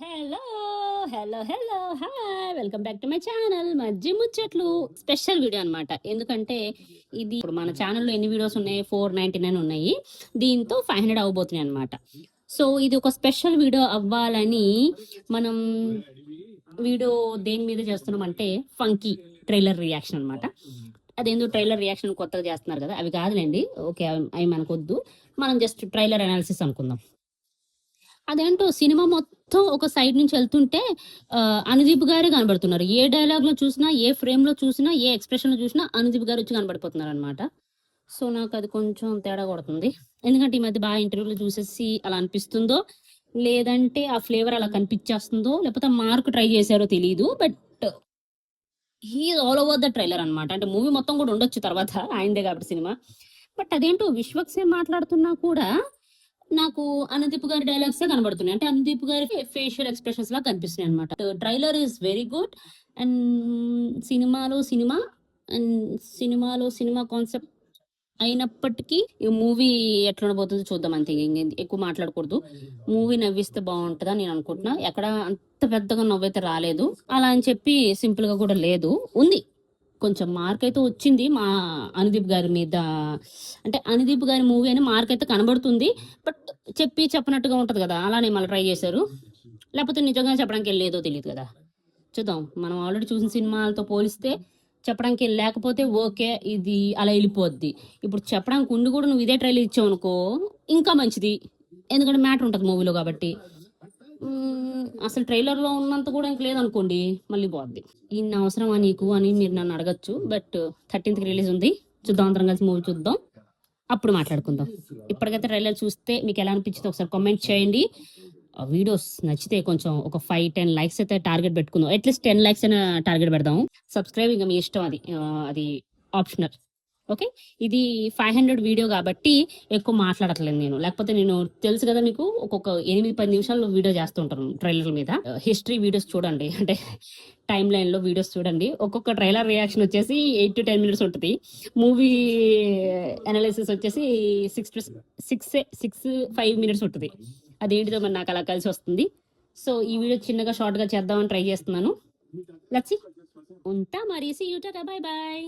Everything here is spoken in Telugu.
Hello hello hi welcome back to my channel Majji Muchchatlu. Special video అన్నమాట. ఎందుకంటే ఇది ఇప్పుడు మన ఛానల్లో ఎన్ని వీడియోస్ ఉన్నాయి, 499 ఉన్నాయి. దీంతో 500 అవ్వబోతున్నాయి అనమాట. సో ఇది ఒక స్పెషల్ వీడియో అవ్వాలని మనం వీడియో దేని మీద చేస్తున్నాం అంటే ఫంకీ ట్రైలర్ రియాక్షన్ అనమాట. అదేందో ట్రైలర్ రియాక్షన్ కొత్తగా చేస్తున్నారు కదా, అవి కాదులేండి. ఓకే, అవి మనకొద్దు. మనం జస్ట్ ట్రైలర్ అనాలిసిస్ అనుకుందాం. అదేంటో సినిమా మొత్తం ఒక సైడ్ నుంచి వెళ్తుంటే అనుదీప్ గారే కనబడుతున్నారు. ఏ డైలాగ్ లో చూసినా, ఏ ఫ్రేమ్ లో చూసినా, ఏ ఎక్స్ప్రెషన్ లో చూసినా అనుదీప్ గారు వచ్చి కనబడిపోతున్నారు అనమాట. సో నాకు అది కొంచెం తేడా కొడుతుంది. ఎందుకంటే ఈ మధ్య బాగా ఇంటర్వ్యూలో చూసేసి అలా అనిపిస్తుందో, లేదంటే ఆ ఫ్లేవర్ అలా కనిపించేస్తుందో, లేకపోతే మార్క్ ట్రై చేశారో తెలియదు. But he all over the trailer అనమాట. అంటే మూవీ మొత్తం కూడా ఉండొచ్చు తర్వాత, ఆయనదే కాబట్టి సినిమా. బట్ అదేంటో విశ్వక్సేన్ మాట్లాడుతున్నా కూడా నాకు అనుదీప్ గారి డైలాగ్స్ కనబడుతున్నాయి. అంటే అనుదీప్ గారి ఫేషియల్ ఎక్స్ప్రెషన్స్ లా కనిపిస్తున్నాయి అనమాట. Trailer is very good. And సినిమాలో సినిమా కాన్సెప్ట్ అయినప్పటికీ ఈ మూవీ ఎట్లా ఉండబోతుందో చూద్దాం. అంతే, ఎక్కువ మాట్లాడకూడదు. మూవీ నవ్విస్తే బాగుంటుందా నేను అనుకుంటున్నా. ఎక్కడ అంత పెద్దగా నవ్వైతే రాలేదు, అలా అని చెప్పి సింపుల్ గా కూడా లేదు, ఉంది. కొంచెం మార్క్ అయితే వచ్చింది మా అనుదీప్ గారి మీద. అంటే అనుదీప్ గారి మూవీ అని మార్క్ అయితే కనబడుతుంది. బట్ చెప్పనట్టుగా ఉంటది కదా, అలానే మళ్ళీ ట్రై చేశారు. లేకపోతే నిజంగా చెప్పడానికి వెళ్ళేదో తెలియదు కదా. చూద్దాం. మనం ఆల్రెడీ చూసిన సినిమాలతో పోలిస్తే చెప్పడానికి లేకపోతే ఓకే, ఇది అలా వెళ్ళిపోద్ది. ఇప్పుడు చెప్పడానికి ఉండి కూడా నువ్వు ఇదే ట్రైలర్ ఇచ్చావు అనుకో, ఇంకా మంచిది. ఎందుకంటే మ్యాటర్ ఉంటుంది మూవీలో కాబట్టి. అసలు ట్రైలర్లో ఉన్నంత కూడా ఇంక లేదనుకోండి, మళ్ళీ పోద్ది. ఇన్ని అవసరమా నీకు అని మీరు నన్ను అడగచ్చు. బట్ 13th రిలీజ్ ఉంది. చూద్దాం, అందరం కలిసి మూవీ చూద్దాం, అప్పుడు మాట్లాడుకుందాం. ఇప్పటికైతే ట్రైలర్ చూస్తే మీకు ఎలా అనిపించిందో ఒకసారి కామెంట్ చేయండి. వీడియోస్ నచ్చితే కొంచెం ఒక 5-10 లైక్స్ అయితే టార్గెట్ పెట్టుకుందాం. అట్లీస్ట్ 10 లైక్స్ అయినా టార్గెట్ పెడదాం. సబ్స్క్రైబ్ ఇంకా మీ ఇష్టం, అది ఆప్షనల్. ఓకే, ఇది 500 వీడియో కాబట్టి ఎక్కువ మాట్లాడట్లేదు నేను. లేకపోతే నేను తెలుసు కదా మీకు, ఒక్కొక్క 8-10 నిమిషాలు వీడియో చేస్తుంటాను ట్రైలర్ మీద. హిస్టరీ వీడియోస్ చూడండి, అంటే టైమ్ లైన్ లో వీడియోస్ చూడండి. ఒక్కొక్క ట్రైలర్ రియాక్షన్ వచ్చేసి 8 to 10 minutes ఉంటుంది. మూవీ అనాలిసిస్ వచ్చేసి 6-5 minutes ఉంటుంది. అదేంటిదో మరి నాకు అలా కలిసి వస్తుంది. సో ఈ వీడియో చిన్నగా షార్ట్ గా చేద్దామని ట్రై చేస్తున్నాను. Let's see. ఉంటా మరి. See you, tata, bye by.